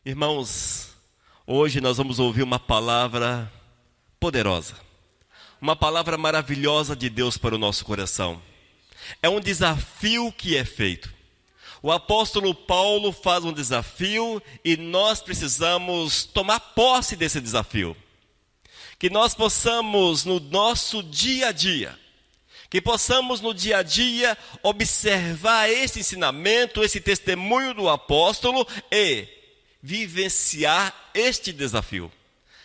Irmãos, hoje nós vamos ouvir uma palavra poderosa, uma palavra maravilhosa de Deus para o nosso coração. É um desafio que é feito. O apóstolo Paulo faz um desafio e nós precisamos tomar posse desse desafio. Que nós possamos no nosso dia a dia, que possamos no dia a dia observar esse ensinamento, esse testemunho do apóstolo e vivenciar este desafio.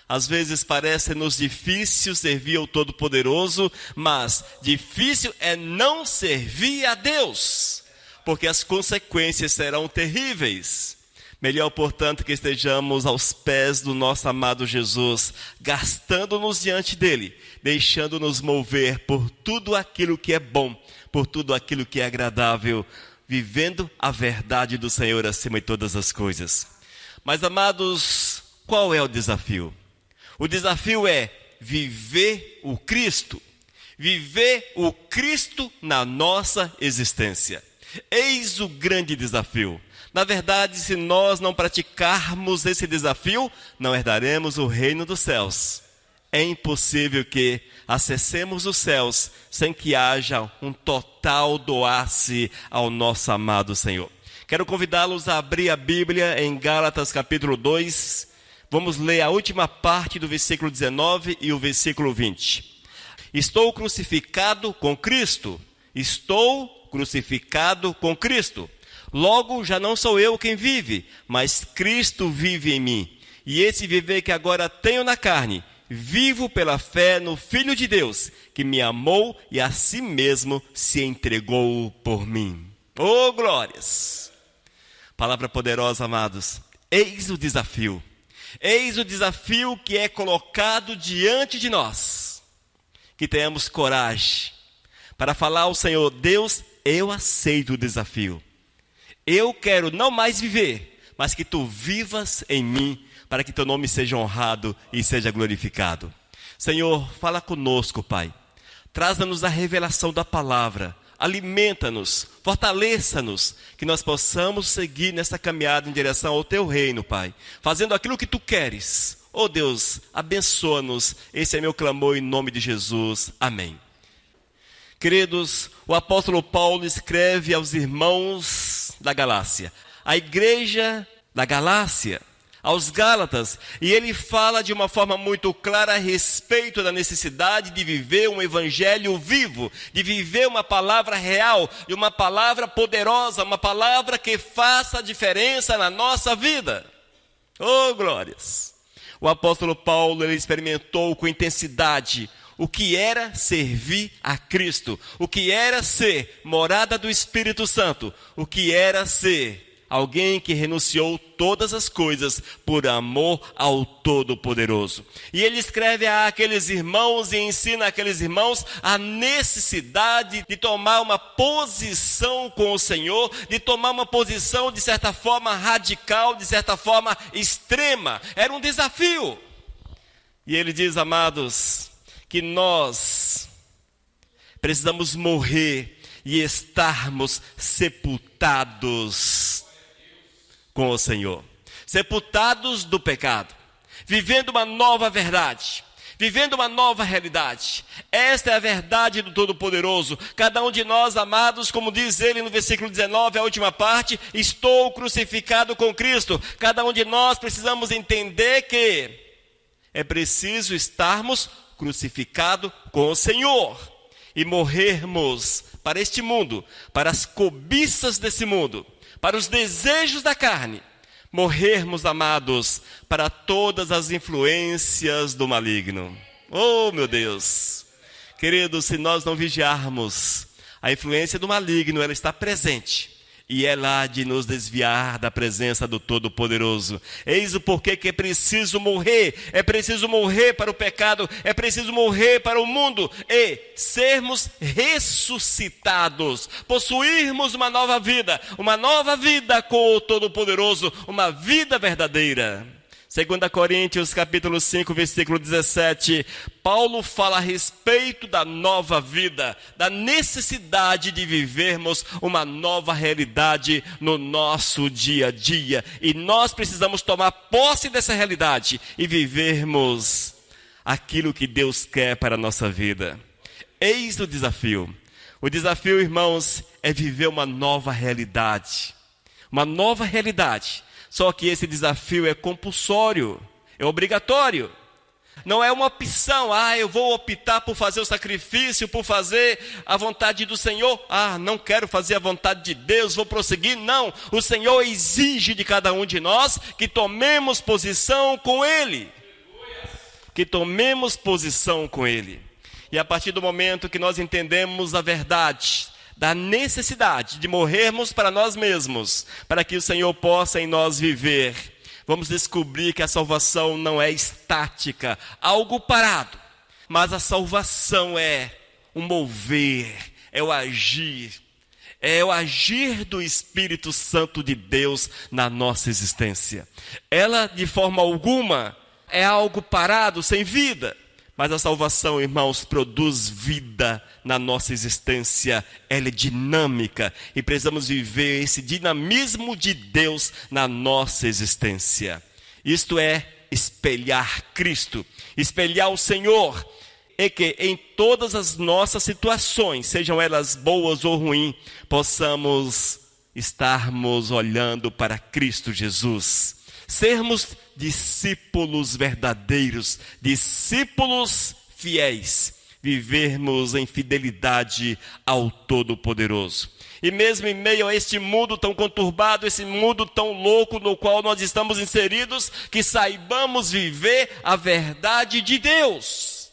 Às vezes parece-nos difícil servir ao Todo-Poderoso, mas difícil é não servir a Deus, porque as consequências serão terríveis. Melhor, portanto, que estejamos aos pés do nosso amado Jesus, gastando-nos diante dele, deixando-nos mover por tudo aquilo que é bom, por tudo aquilo que é agradável, vivendo a verdade do Senhor acima de todas as coisas. Mas, amados, qual é o desafio? O desafio é viver o Cristo na nossa existência. Eis o grande desafio. Na verdade, se nós não praticarmos esse desafio, não herdaremos o reino dos céus. É impossível que acessemos os céus sem que haja um total doar-se ao nosso amado Senhor. Quero convidá-los a abrir a Bíblia em Gálatas capítulo 2. Vamos ler a última parte do versículo 19 e o versículo 20. Estou crucificado com Cristo. Estou crucificado com Cristo. Logo, já não sou eu quem vive, mas Cristo vive em mim. E esse viver que agora tenho na carne, vivo pela fé no Filho de Deus, que me amou e a si mesmo se entregou por mim. Oh, glórias! Palavra poderosa, amados. Eis o desafio. Eis o desafio que é colocado diante de nós. Que tenhamos coragem para falar ao Senhor: Deus, eu aceito o desafio. Eu quero não mais viver, mas que tu vivas em mim, para que teu nome seja honrado e seja glorificado. Senhor, fala conosco, Pai. Traza-nos a revelação da palavra. Alimenta-nos, fortaleça-nos, que nós possamos seguir nessa caminhada em direção ao teu reino, Pai, fazendo aquilo que tu queres. Oh Deus, abençoa-nos. Esse é meu clamor em nome de Jesus. Amém. Queridos, o apóstolo Paulo escreve aos irmãos da Galácia, a igreja da Galácia, aos Gálatas, e ele fala de uma forma muito clara a respeito da necessidade de viver um evangelho vivo, de viver uma palavra real, e uma palavra poderosa, uma palavra que faça a diferença na nossa vida. Oh, glórias! O apóstolo Paulo, ele experimentou com intensidade o que era servir a Cristo, o que era ser morada do Espírito Santo, o que era ser alguém que renunciou todas as coisas por amor ao Todo-Poderoso. E ele escreve àqueles irmãos e ensina àqueles irmãos a necessidade de tomar uma posição com o Senhor, de tomar uma posição de certa forma radical, de certa forma extrema. Era um desafio. E ele diz, amados, que nós precisamos morrer e estarmos sepultados com o Senhor. Sepultados do pecado, vivendo uma nova verdade, vivendo uma nova realidade. Esta é a verdade do Todo-Poderoso. Cada um de nós, amados, como diz ele no versículo 19, a última parte, estou crucificado com Cristo. Cada um de nós precisamos entender que é preciso estarmos crucificado com o Senhor e morrermos para este mundo, para as cobiças desse mundo, para os desejos da carne, morrermos, amados, para todas as influências do maligno. Oh, meu Deus! Queridos, se nós não vigiarmos, a influência do maligno, ela está presente. E é lá de nos desviar da presença do Todo-Poderoso. Eis o porquê que é preciso morrer para o pecado, é preciso morrer para o mundo e sermos ressuscitados, possuirmos uma nova vida com o Todo-Poderoso, uma vida verdadeira. 2 Coríntios capítulo 5, versículo 17, Paulo fala a respeito da nova vida, da necessidade de vivermos uma nova realidade no nosso dia a dia. E nós precisamos tomar posse dessa realidade e vivermos aquilo que Deus quer para a nossa vida. Eis o desafio. O desafio, irmãos, é viver uma nova realidade. Uma nova realidade. Só que esse desafio é compulsório, é obrigatório. Não é uma opção, eu vou optar por fazer o sacrifício, por fazer a vontade do Senhor. Não quero fazer a vontade de Deus, vou prosseguir. Não, o Senhor exige de cada um de nós que tomemos posição com Ele. Que tomemos posição com Ele. E a partir do momento que nós entendemos a verdade, da necessidade de morrermos para nós mesmos, para que o Senhor possa em nós viver, vamos descobrir que a salvação não é estática, algo parado, mas a salvação é o mover, é o agir do Espírito Santo de Deus na nossa existência. Ela, de forma alguma, é algo parado, sem vida. Mas a salvação, irmãos, produz vida na nossa existência. Ela é dinâmica e precisamos viver esse dinamismo de Deus na nossa existência. Isto é espelhar Cristo, espelhar o Senhor. E que em todas as nossas situações, sejam elas boas ou ruins, possamos estarmos olhando para Cristo Jesus. Sermos discípulos verdadeiros, discípulos fiéis, vivermos em fidelidade ao Todo-Poderoso. E mesmo em meio a este mundo tão conturbado, esse mundo tão louco no qual nós estamos inseridos, que saibamos viver a verdade de Deus,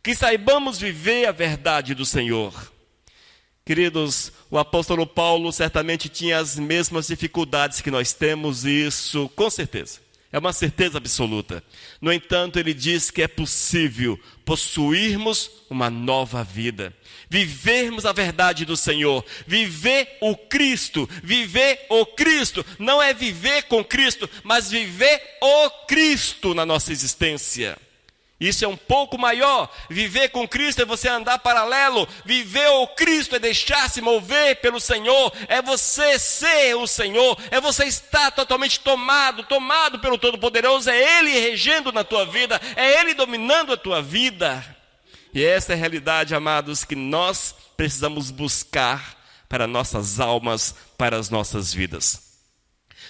que saibamos viver a verdade do Senhor. Queridos, o apóstolo Paulo certamente tinha as mesmas dificuldades que nós temos, isso com certeza, é uma certeza absoluta. No entanto, ele diz que é possível possuirmos uma nova vida, vivermos a verdade do Senhor, viver o Cristo, não é viver com Cristo, mas viver o Cristo na nossa existência. Isso é um pouco maior. Viver com Cristo é você andar paralelo. Viver o Cristo é deixar-se mover pelo Senhor. É você ser o Senhor. É você estar totalmente tomado pelo Todo-Poderoso. É Ele regendo na tua vida. É Ele dominando a tua vida. E essa é a realidade, amados, que nós precisamos buscar para nossas almas, para as nossas vidas.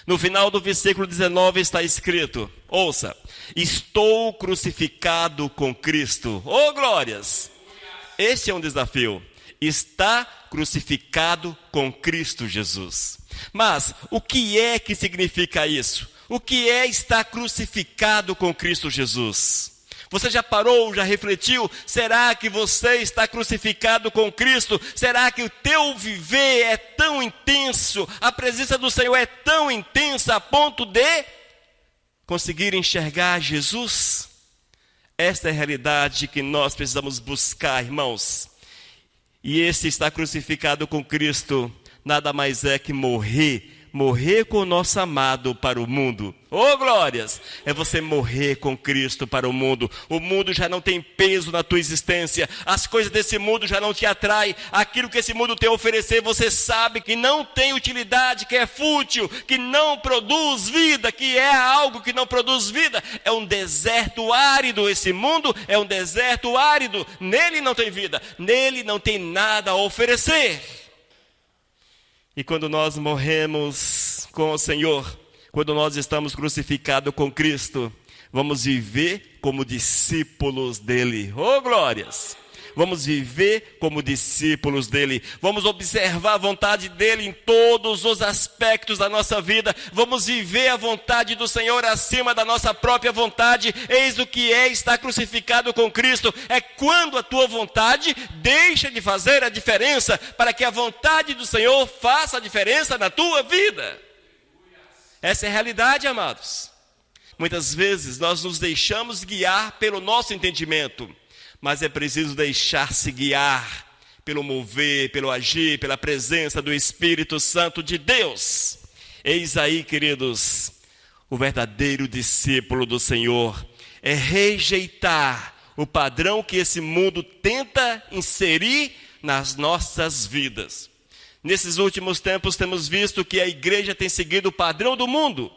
No final do versículo 19 está escrito, ouça, estou crucificado com Cristo. Oh, glórias! Este é um desafio. Está crucificado com Cristo Jesus. Mas o que é que significa isso? O que é estar crucificado com Cristo Jesus? Você já parou, já refletiu? Será que você está crucificado com Cristo? Será que o teu viver é tão intenso, a presença do Senhor é tão intensa a ponto de conseguir enxergar Jesus? Esta é a realidade que nós precisamos buscar, irmãos. E esse estar crucificado com Cristo nada mais é que morrer com o nosso amado para o mundo. Oh, glórias! É você morrer com Cristo para o mundo. O mundo já não tem peso na tua existência. As coisas desse mundo já não te atraem. Aquilo que esse mundo tem a oferecer, você sabe que não tem utilidade, que é fútil, que não produz vida, que é algo que não produz vida. É um deserto árido. Esse mundo é um deserto árido. Nele não tem vida. Nele não tem nada a oferecer. E quando nós morremos com o Senhor, quando nós estamos crucificados com Cristo, vamos viver como discípulos dele. Oh, glórias! Vamos viver como discípulos dele. Vamos observar a vontade dele em todos os aspectos da nossa vida. Vamos viver a vontade do Senhor acima da nossa própria vontade. Eis o que é estar crucificado com Cristo. É quando a tua vontade deixa de fazer a diferença para que a vontade do Senhor faça a diferença na tua vida. Essa é a realidade, amados. Muitas vezes nós nos deixamos guiar pelo nosso entendimento. Mas é preciso deixar-se guiar pelo mover, pelo agir, pela presença do Espírito Santo de Deus. Eis aí, queridos, O verdadeiro discípulo do Senhor é rejeitar o padrão que esse mundo tenta inserir nas nossas vidas. Nesses últimos tempos temos visto que a igreja tem seguido o padrão do mundo.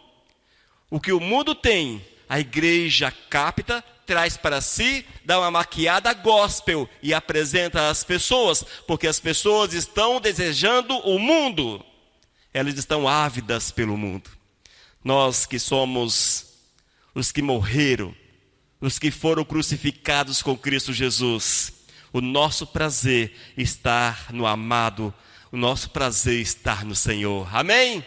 O que o mundo tem, a igreja capta, traz para si, dá uma maquiada gospel e apresenta às pessoas, porque as pessoas estão desejando o mundo. Elas estão ávidas pelo mundo. Nós que somos os que morreram, os que foram crucificados com Cristo Jesus, o nosso prazer está no amado, o nosso prazer está no Senhor. Amém?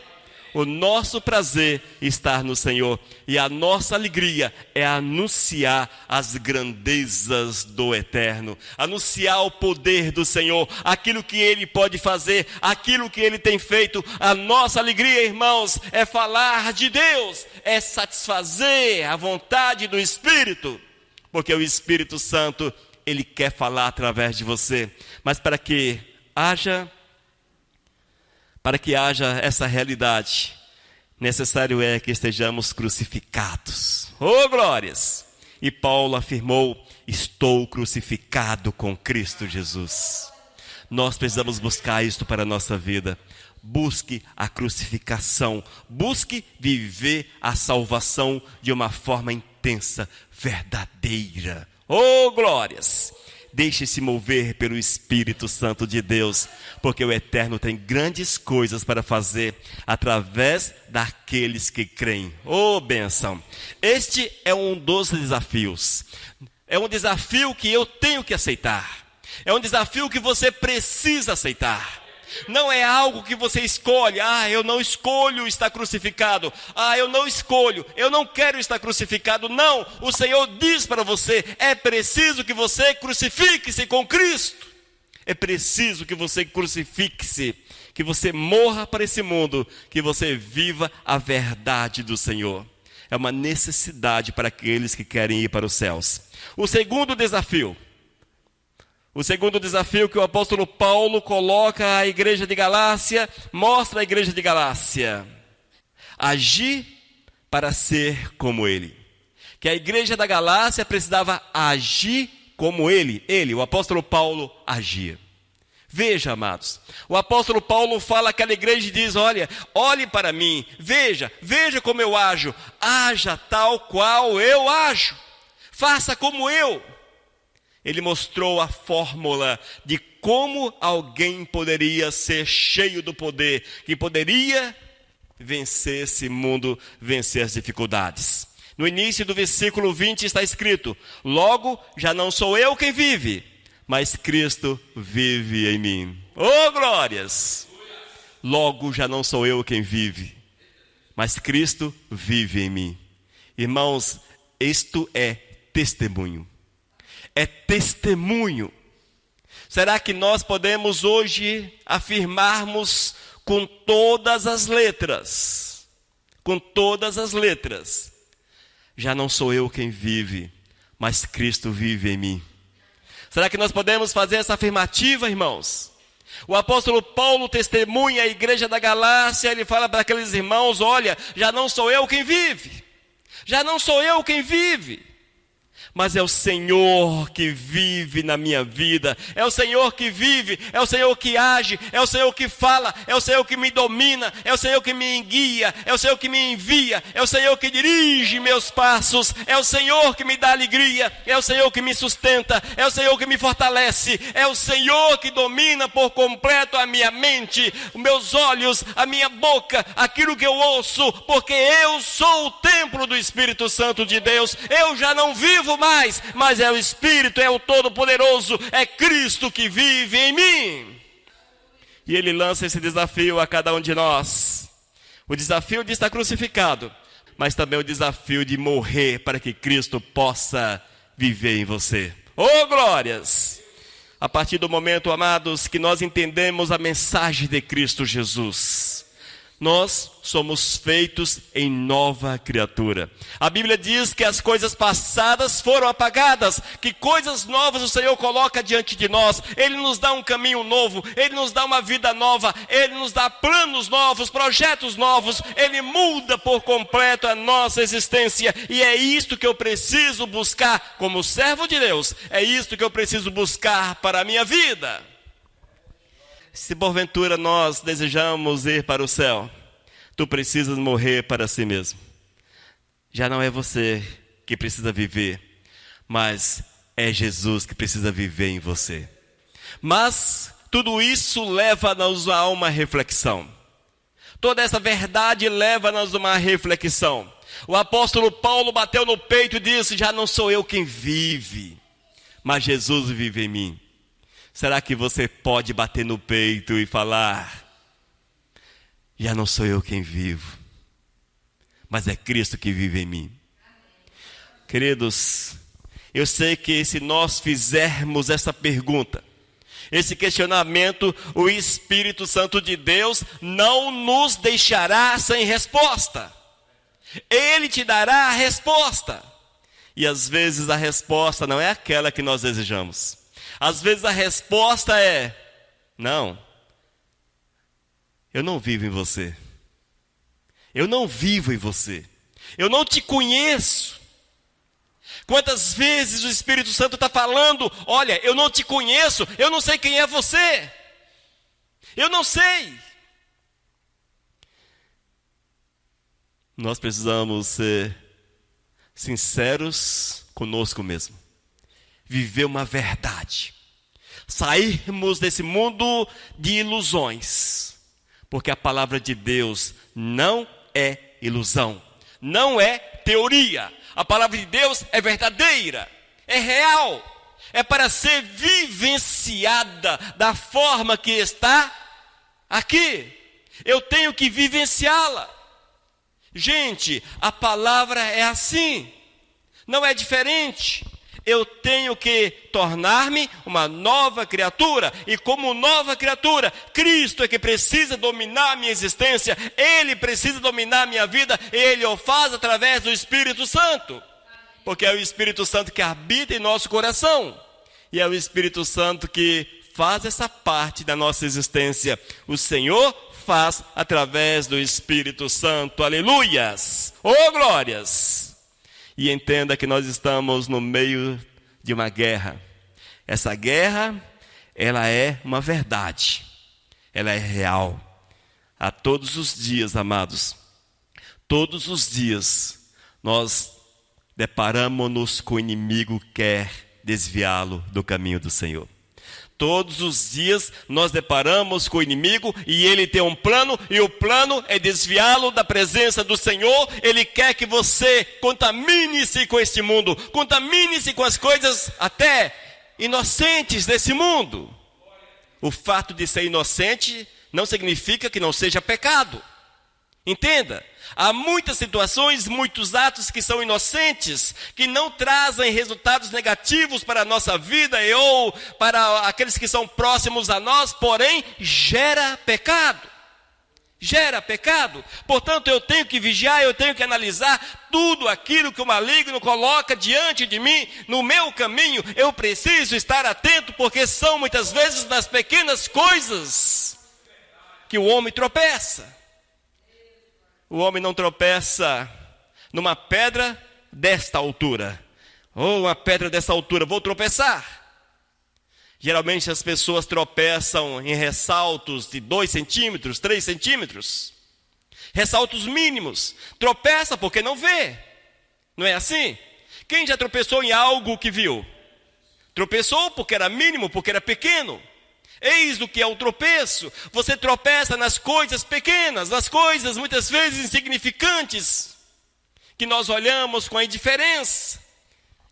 O nosso prazer está no Senhor. E a nossa alegria é anunciar as grandezas do Eterno. Anunciar o poder do Senhor. Aquilo que Ele pode fazer. Aquilo que Ele tem feito. A nossa alegria, irmãos, é falar de Deus. É satisfazer a vontade do Espírito. Porque o Espírito Santo, Ele quer falar através de você. Mas para que haja essa realidade, necessário é que estejamos crucificados. Oh, glórias! E Paulo afirmou: estou crucificado com Cristo Jesus. Nós precisamos buscar isto para a nossa vida. Busque a crucificação. Busque viver a salvação de uma forma intensa, verdadeira. Oh, glórias! Deixe-se mover pelo Espírito Santo de Deus, porque o Eterno tem grandes coisas para fazer através daqueles que creem. Oh, bênção! Este é um dos desafios. É um desafio que eu tenho que aceitar. É um desafio que você precisa aceitar. Não é algo que você escolhe. Eu não escolho estar crucificado. Eu não escolho, eu não quero estar crucificado. Não, o Senhor diz para você: é preciso que você crucifique-se com Cristo. É preciso que você crucifique-se, que você morra para esse mundo, que você viva a verdade do Senhor. É uma necessidade para aqueles que querem ir para os céus. O segundo desafio que o apóstolo Paulo coloca à igreja de Galácia, mostra à igreja de Galácia: agir para ser como ele. Que a igreja da Galácia precisava agir como ele, o apóstolo Paulo, agia. Veja, amados, o apóstolo Paulo fala àquela igreja e diz: olhe para mim, veja como eu ajo, haja tal qual eu ajo, faça como eu. Ele mostrou a fórmula de como alguém poderia ser cheio do poder, que poderia vencer esse mundo, vencer as dificuldades. No início do versículo 20 está escrito: logo já não sou eu quem vive, mas Cristo vive em mim. Oh, glórias! Logo já não sou eu quem vive, mas Cristo vive em mim. Irmãos, isto é testemunho. É testemunho. Será que nós podemos hoje afirmarmos com todas as letras, já não sou eu quem vive, mas Cristo vive em mim? Será que nós podemos fazer essa afirmativa, irmãos? O apóstolo Paulo testemunha a igreja da Galácia, ele fala para aqueles irmãos: já não sou eu quem vive, mas é o Senhor que vive na minha vida, é o Senhor que vive, é o Senhor que age, é o Senhor que fala, é o Senhor que me domina, é o Senhor que me guia, é o Senhor que me envia, é o Senhor que dirige meus passos, é o Senhor que me dá alegria, é o Senhor que me sustenta, é o Senhor que me fortalece, é o Senhor que domina por completo a minha mente, os meus olhos, a minha boca, aquilo que eu ouço, porque eu sou o templo do Espírito Santo de Deus. Eu já não vivo mais, mas é o Espírito, é o Todo-Poderoso, é Cristo que vive em mim. E ele lança esse desafio a cada um de nós. O desafio de estar crucificado, mas também o desafio de morrer para que Cristo possa viver em você. Oh, glórias! A partir do momento, amados, que nós entendemos a mensagem de Cristo Jesus, Nós somos feitos em nova criatura. A Bíblia diz que as coisas passadas foram apagadas, que coisas novas o Senhor coloca diante de nós. Ele nos dá um caminho novo, Ele nos dá uma vida nova, Ele nos dá planos novos, projetos novos. Ele muda por completo a nossa existência. E é isto que eu preciso buscar como servo de Deus. É isto que eu preciso buscar para a minha vida. Se porventura nós desejamos ir para o céu, tu precisas morrer para si mesmo. Já não é você que precisa viver, mas é Jesus que precisa viver em você. Mas tudo isso leva-nos a uma reflexão. Toda essa verdade leva-nos a uma reflexão. O apóstolo Paulo bateu no peito e disse: já não sou eu quem vive, mas Jesus vive em mim. Será que você pode bater no peito e falar: já não sou eu quem vivo, mas é Cristo que vive em mim? Queridos, eu sei que se nós fizermos essa pergunta, esse questionamento, o Espírito Santo de Deus não nos deixará sem resposta. Ele te dará a resposta. E às vezes a resposta não é aquela que nós desejamos. Às vezes a resposta é: não, eu não vivo em você. Eu não vivo em você. Eu não te conheço. Quantas vezes o Espírito Santo está falando: olha, eu não te conheço, eu não sei quem é você. Eu não sei. Nós precisamos ser sinceros conosco mesmo. Viver uma verdade. Sairmos desse mundo de ilusões. Porque a palavra de Deus não é ilusão. Não é teoria. A palavra de Deus é verdadeira. É real. É para ser vivenciada da forma que está aqui. Eu tenho que vivenciá-la. Gente, a palavra é assim. Não é diferente. Eu tenho que tornar-me uma nova criatura. E como nova criatura, Cristo é que precisa dominar a minha existência. Ele precisa dominar a minha vida. Ele o faz através do Espírito Santo. Porque é o Espírito Santo que habita em nosso coração. E é o Espírito Santo que faz essa parte da nossa existência. O Senhor faz através do Espírito Santo. Aleluias! Oh, glórias! E entenda que nós estamos no meio de uma guerra. Essa guerra, ela é uma verdade. Ela é real. A todos os dias, amados, todos os dias, nós deparamos-nos com o inimigo que quer desviá-lo do caminho do Senhor. Todos os dias nós deparamos com o inimigo e ele tem um plano, e o plano é desviá-lo da presença do Senhor. Ele quer que você contamine-se com este mundo, contamine-se com as coisas até inocentes desse mundo. O fato de ser inocente não significa que não seja pecado. Entenda, há muitas situações, muitos atos que são inocentes, que não trazem resultados negativos para a nossa vida ou para aqueles que são próximos a nós, porém gera pecado. Gera pecado. Portanto, eu tenho que vigiar, eu tenho que analisar tudo aquilo que o maligno coloca diante de mim, no meu caminho. Eu preciso estar atento, porque são muitas vezes nas pequenas coisas que o homem tropeça. O homem não tropeça numa pedra desta altura. Ou uma pedra dessa altura, vou tropeçar. Geralmente as pessoas tropeçam em ressaltos de 2 centímetros, 3 centímetros. Ressaltos mínimos. Tropeça porque não vê. Não é assim? Quem já tropeçou em algo que viu? Tropeçou porque era mínimo, porque era pequeno. Eis o que é o tropeço. Você tropeça nas coisas pequenas, nas coisas muitas vezes insignificantes, que nós olhamos com a indiferença.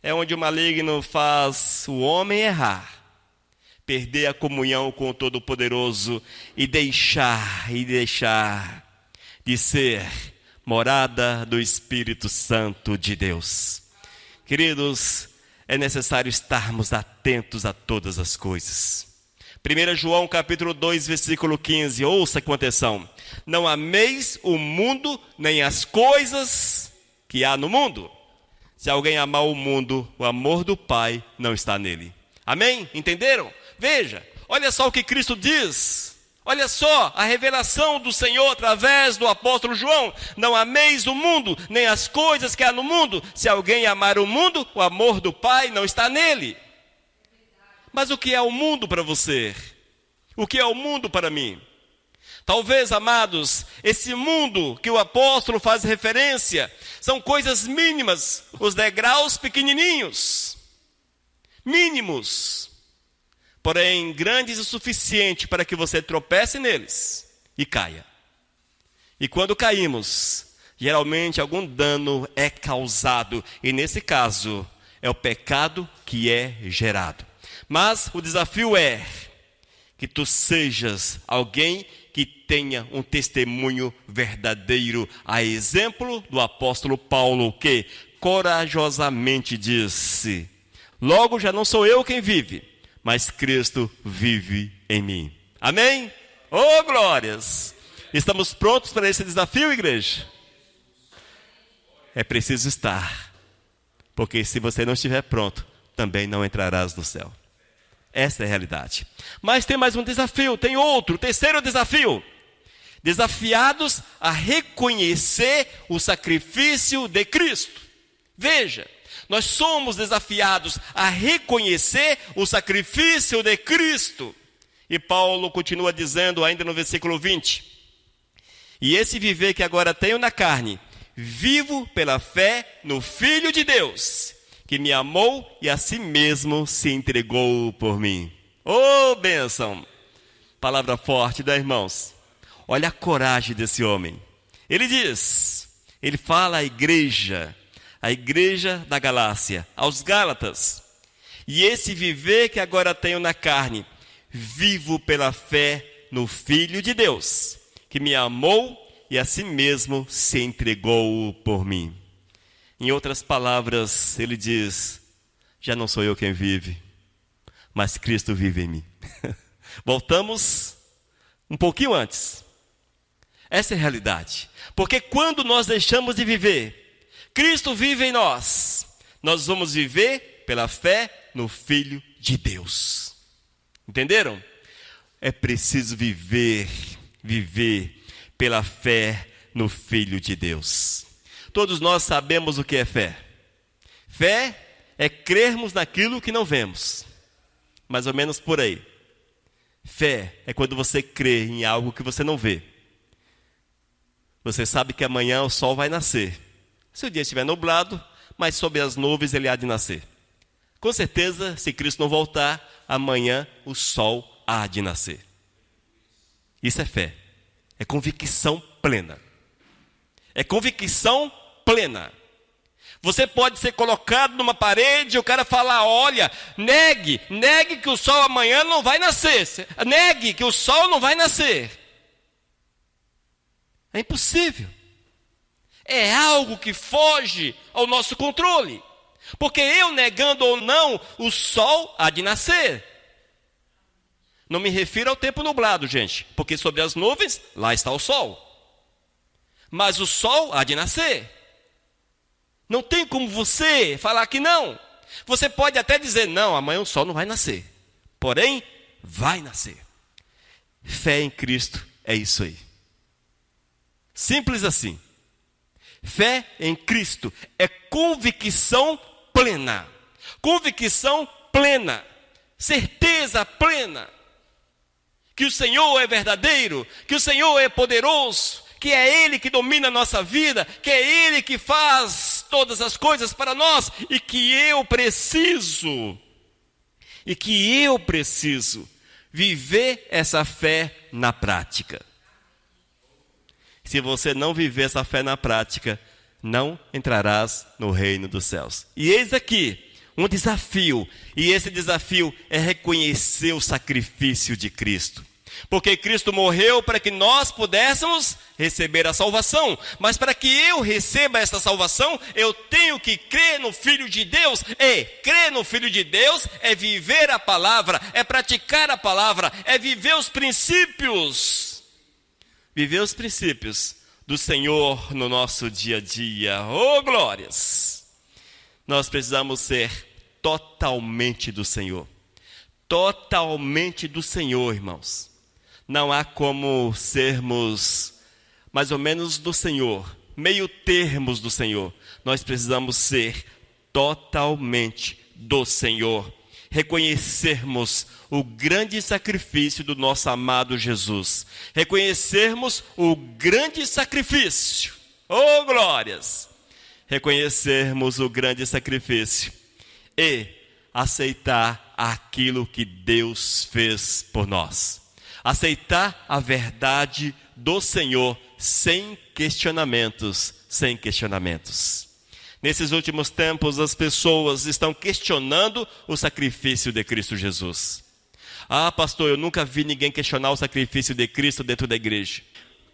É onde o maligno faz o homem errar, perder a comunhão com o Todo-Poderoso e deixar de ser morada do Espírito Santo de Deus. Queridos, é necessário estarmos atentos a todas as coisas. 1 João capítulo 2, versículo 15, ouça com atenção. Não ameis o mundo, nem as coisas que há no mundo. Se alguém amar o mundo, o amor do Pai não está nele. Amém? Entenderam? Veja, olha só o que Cristo diz. Olha só a revelação do Senhor através do apóstolo João. Não ameis o mundo, nem as coisas que há no mundo. Se alguém amar o mundo, o amor do Pai não está nele. Mas o que é o mundo para você? O que é o mundo para mim? Talvez, amados, esse mundo que o apóstolo faz referência, são coisas mínimas, os degraus pequenininhos, mínimos, porém grandes o suficiente para que você tropece neles e caia. E quando caímos, geralmente algum dano é causado, e nesse caso, é o pecado que é gerado. Mas o desafio é que tu sejas alguém que tenha um testemunho verdadeiro, a exemplo do apóstolo Paulo, que corajosamente disse: logo já não sou eu quem vive, mas Cristo vive em mim. Amém? Oh, glórias! Estamos prontos para esse desafio, igreja? É preciso estar, porque se você não estiver pronto, também não entrarás no céu. Essa é a realidade. Mas tem mais um desafio, tem outro, terceiro desafio. Desafiados a reconhecer o sacrifício de Cristo. Veja, nós somos desafiados a reconhecer o sacrifício de Cristo. E Paulo continua dizendo ainda no versículo 20. E esse viver que agora tenho na carne, vivo pela fé no Filho de Deus, que me amou e a si mesmo se entregou por mim. Oh, bênção! Palavra forte, né, irmãos? Olha a coragem desse homem. Ele diz, ele fala à igreja da Galácia, aos Gálatas. E esse viver que agora tenho na carne, vivo pela fé no Filho de Deus, que me amou e a si mesmo se entregou por mim. Em outras palavras, ele diz, já não sou eu quem vive, mas Cristo vive em mim. Voltamos um pouquinho antes. Essa é a realidade. Porque quando nós deixamos de viver, Cristo vive em nós. Nós vamos viver pela fé no Filho de Deus. Entenderam? É preciso viver pela fé no Filho de Deus. Todos nós sabemos o que é fé. Fé é crermos naquilo que não vemos. Mais ou menos por aí. Fé é quando você crê em algo que você não vê. Você sabe que amanhã o sol vai nascer. Se o dia estiver nublado, mas sob as nuvens ele há de nascer. Com certeza, se Cristo não voltar, amanhã o sol há de nascer. Isso é fé. É convicção plena. É convicção plena. Você pode ser colocado numa parede e o cara falar, olha, negue que o sol amanhã não vai nascer. Negue que o sol não vai nascer. É impossível. É algo que foge ao nosso controle. Porque eu negando ou não, o sol há de nascer. Não me refiro ao tempo nublado, gente. Porque sobre as nuvens, lá está o sol. Mas o sol há de nascer. Não tem como você falar que não. Você pode até dizer, não, amanhã o sol não vai nascer. Porém, vai nascer. Fé em Cristo é isso aí. Simples assim. Fé em Cristo é convicção plena. Convicção plena. Certeza plena. Que o Senhor é verdadeiro, que o Senhor é poderoso, que é Ele que domina a nossa vida, que é Ele que faz todas as coisas para nós, e que eu preciso viver essa fé na prática. Se você não viver essa fé na prática, não entrarás no reino dos céus. E eis aqui um desafio, e esse desafio é reconhecer o sacrifício de Cristo. Porque Cristo morreu para que nós pudéssemos receber a salvação. Mas para que eu receba essa salvação, eu tenho que crer no Filho de Deus. E crer no Filho de Deus é viver a palavra, é praticar a palavra, é viver os princípios. Viver os princípios do Senhor no nosso dia a dia. Oh, glórias! Nós precisamos ser totalmente do Senhor. Totalmente do Senhor, irmãos. Não há como sermos mais ou menos do Senhor, meio termos do Senhor. Nós precisamos ser totalmente do Senhor. Reconhecermos o grande sacrifício do nosso amado Jesus. Reconhecermos o grande sacrifício. Oh, glórias! Reconhecermos o grande sacrifício e aceitar aquilo que Deus fez por nós. Aceitar a verdade do Senhor sem questionamentos, sem questionamentos. Nesses últimos tempos, as pessoas estão questionando o sacrifício de Cristo Jesus. Ah, pastor, eu nunca vi ninguém questionar o sacrifício de Cristo dentro da igreja.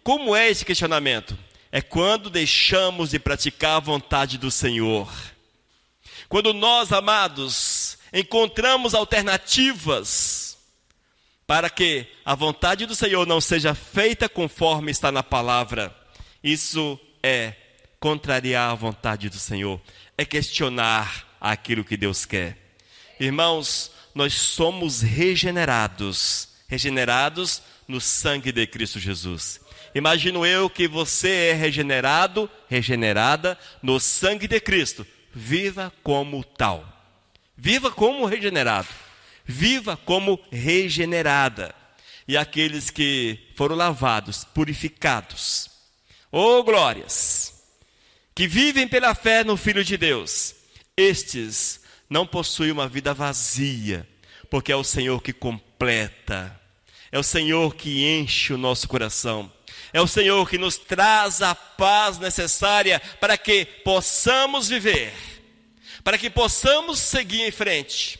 Como é esse questionamento? É quando deixamos de praticar a vontade do Senhor. Quando nós, amados, encontramos alternativas para que a vontade do Senhor não seja feita conforme está na palavra. Isso é contrariar a vontade do Senhor, é questionar aquilo que Deus quer. Irmãos, nós somos regenerados no sangue de Cristo Jesus. Imagino eu que você é regenerado, regenerada no sangue de Cristo. Viva como tal. Viva como regenerado. Viva como regenerada. E aqueles que foram lavados, purificados. Oh, glórias! Que vivem pela fé no Filho de Deus. Estes não possuem uma vida vazia, porque é o Senhor que completa. É o Senhor que enche o nosso coração. É o Senhor que nos traz a paz necessária para que possamos viver. Para que possamos seguir em frente.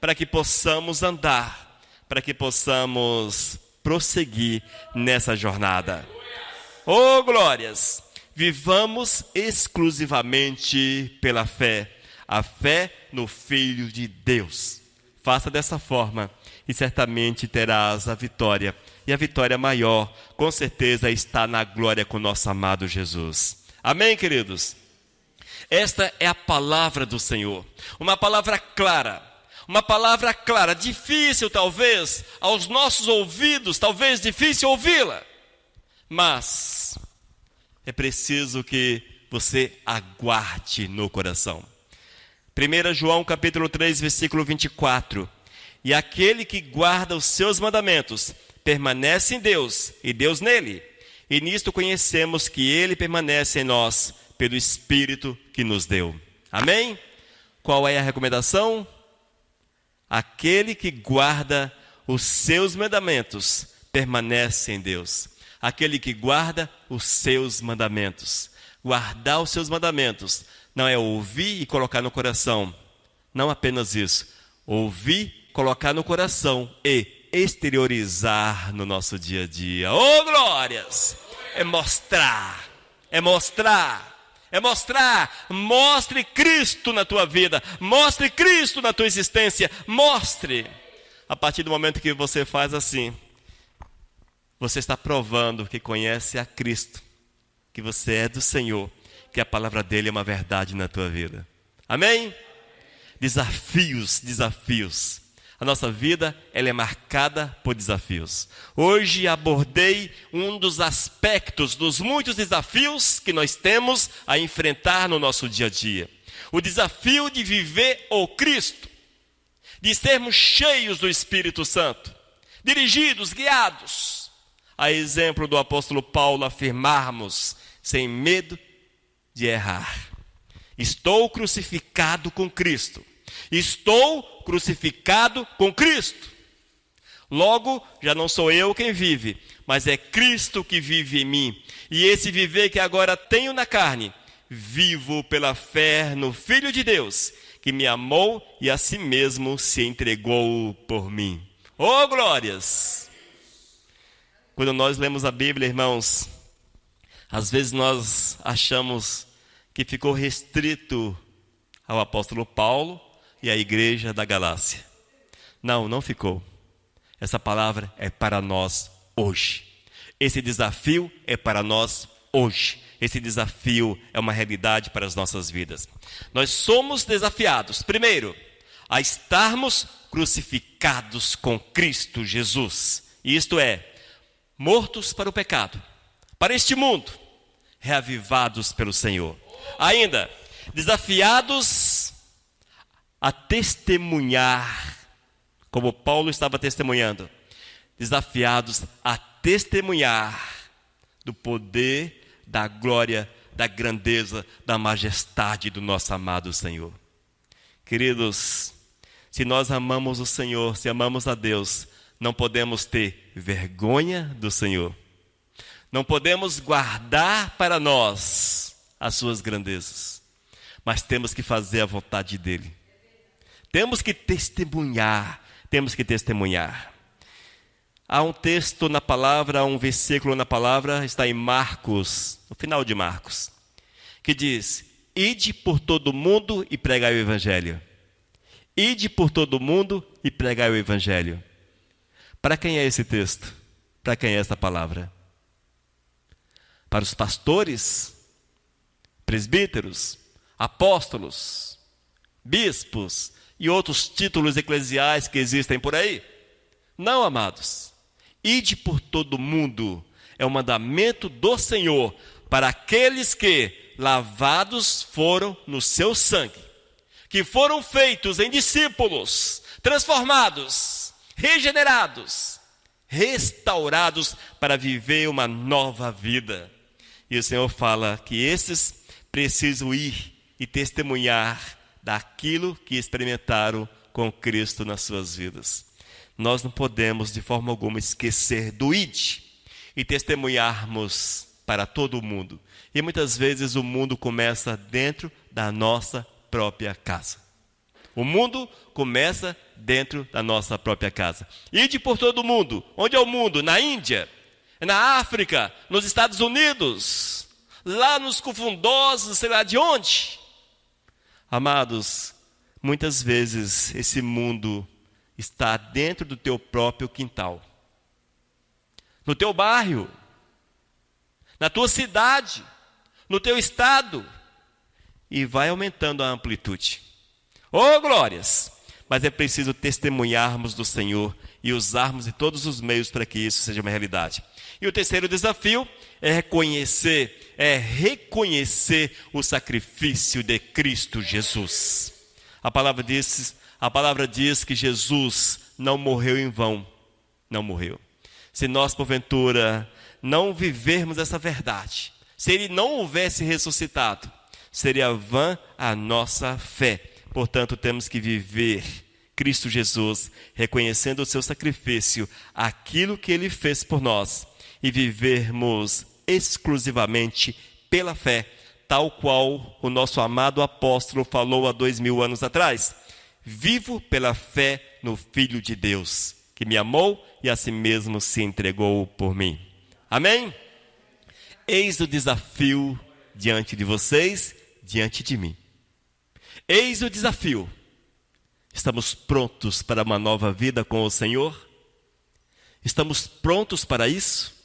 Para que possamos andar, para que possamos prosseguir nessa jornada. Oh, glórias! Vivamos exclusivamente pela fé, a fé no Filho de Deus. Faça dessa forma e certamente terás a vitória. E a vitória maior, com certeza, está na glória com nosso amado Jesus. Amém, queridos? Esta é a palavra do Senhor, uma palavra clara. Uma palavra clara, difícil talvez aos nossos ouvidos, talvez difícil ouvi-la. Mas é preciso que você aguarde no coração. 1 João capítulo 3, versículo 24. E aquele que guarda os seus mandamentos permanece em Deus e Deus nele. E nisto conhecemos que ele permanece em nós pelo Espírito que nos deu. Amém? Qual é a recomendação? Aquele que guarda os seus mandamentos permanece em Deus. Aquele que guarda os seus mandamentos. Guardar os seus mandamentos não é ouvir e colocar no coração. Não apenas isso. Ouvir, colocar no coração e exteriorizar no nosso dia a dia. Oh, glórias! É mostrar. É mostrar. É mostrar, mostre Cristo na tua vida, mostre Cristo na tua existência, mostre. A partir do momento que você faz assim, você está provando que conhece a Cristo, que você é do Senhor, que a palavra dele é uma verdade na tua vida. Amém? Desafios, desafios. A nossa vida, ela é marcada por desafios. Hoje abordei um dos aspectos dos muitos desafios que nós temos a enfrentar no nosso dia a dia. O desafio de viver o Cristo, de sermos cheios do Espírito Santo, dirigidos, guiados. A exemplo do apóstolo Paulo, afirmarmos sem medo de errar. Estou crucificado com Cristo. Estou crucificado com Cristo. Logo, já não sou eu quem vive, mas é Cristo que vive em mim. E esse viver que agora tenho na carne, vivo pela fé no Filho de Deus, que me amou e a si mesmo se entregou por mim. Oh, glórias! Quando nós lemos a Bíblia, irmãos, às vezes nós achamos que ficou restrito ao apóstolo Paulo e à igreja da Galácia. Não, não ficou. Essa palavra é para nós hoje. Esse desafio é para nós hoje. Esse desafio é uma realidade para as nossas vidas. Nós somos desafiados, primeiro, a estarmos crucificados com Cristo Jesus. Isto é, mortos para o pecado, para este mundo, reavivados pelo Senhor. Ainda, desafiados a testemunhar, como Paulo estava testemunhando, desafiados a testemunhar do poder, da glória, da grandeza, da majestade do nosso amado Senhor. Queridos, se nós amamos o Senhor, se amamos a Deus, não podemos ter vergonha do Senhor. Não podemos guardar para nós as suas grandezas, mas temos que fazer a vontade dEle. Temos que testemunhar, Há um texto na palavra, um versículo na palavra, está em Marcos, no final de Marcos, que diz: ide por todo mundo e pregai o Evangelho. Ide por todo mundo e pregai o Evangelho. Para quem é esse texto? Para quem é essa palavra? Para os pastores, presbíteros, apóstolos, bispos e outros títulos eclesiais que existem por aí? Não, amados. Ide por todo mundo é o mandamento do Senhor para aqueles que lavados foram no seu sangue, que foram feitos em discípulos, transformados, regenerados, restaurados para viver uma nova vida. E o Senhor fala que esses precisam ir e testemunhar daquilo que experimentaram com Cristo nas suas vidas. Nós não podemos de forma alguma esquecer do ide e testemunharmos para todo o mundo. E muitas vezes o mundo começa dentro da nossa própria casa. O mundo começa dentro da nossa própria casa. Ide por todo o mundo. Onde é o mundo? Na Índia, na África, nos Estados Unidos, lá nos Cufundosos, sei lá de onde. Amados, muitas vezes esse mundo está dentro do teu próprio quintal, no teu bairro, na tua cidade, no teu estado, e vai aumentando a amplitude. Oh, glórias! Mas é preciso testemunharmos do Senhor e usarmos de todos os meios para que isso seja uma realidade. E o terceiro desafio é reconhecer o sacrifício de Cristo Jesus. A palavra diz que Jesus não morreu em vão. Não morreu. Se nós, porventura, não vivermos essa verdade, se Ele não houvesse ressuscitado, seria vã a nossa fé. Portanto, temos que viver Cristo Jesus, reconhecendo o seu sacrifício, aquilo que Ele fez por nós, e vivermos exclusivamente pela fé, tal qual o nosso amado apóstolo falou há 2000 anos atrás. Vivo pela fé no Filho de Deus, que me amou e a si mesmo se entregou por mim. Amém? Eis o desafio diante de vocês, diante de mim. Eis o desafio. Estamos prontos para uma nova vida com o Senhor? Estamos prontos para isso?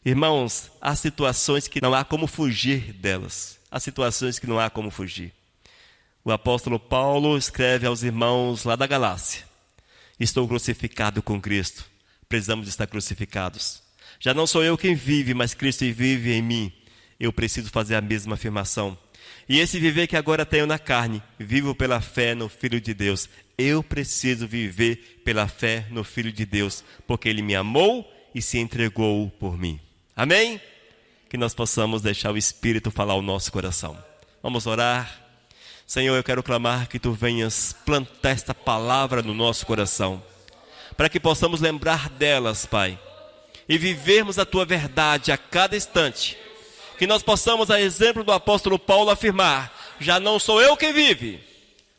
Irmãos, há situações que não há como fugir delas. Há situações que não há como fugir. O apóstolo Paulo escreve aos irmãos lá da Galácia: estou crucificado com Cristo. Precisamos estar crucificados. Já não sou eu quem vive, mas Cristo vive em mim. Eu preciso fazer a mesma afirmação. E esse viver que agora tenho na carne, vivo pela fé no Filho de Deus. Eu preciso viver pela fé no Filho de Deus, porque Ele me amou e se entregou por mim. Amém? Que nós possamos deixar o Espírito falar ao nosso coração. Vamos orar. Senhor, eu quero clamar que Tu venhas plantar esta palavra no nosso coração, para que possamos lembrar delas, Pai, e vivermos a Tua verdade a cada instante. Que nós possamos, a exemplo do apóstolo Paulo, afirmar: já não sou eu quem vive,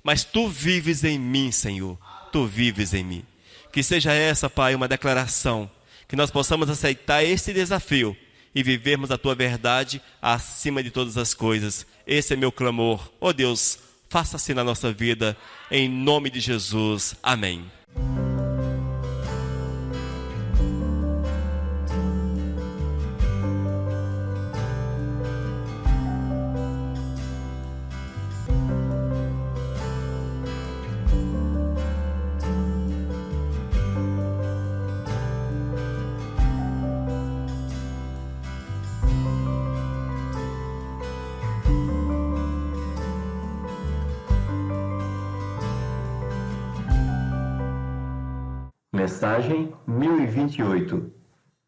mas Tu vives em mim, Senhor. Tu vives em mim. Que seja essa, Pai, uma declaração Que nós possamos aceitar esse desafio e vivermos a tua verdade acima de todas as coisas. Esse é meu clamor. Ó Deus, faça assim na nossa vida, em nome de Jesus. Amém. Mensagem 1028.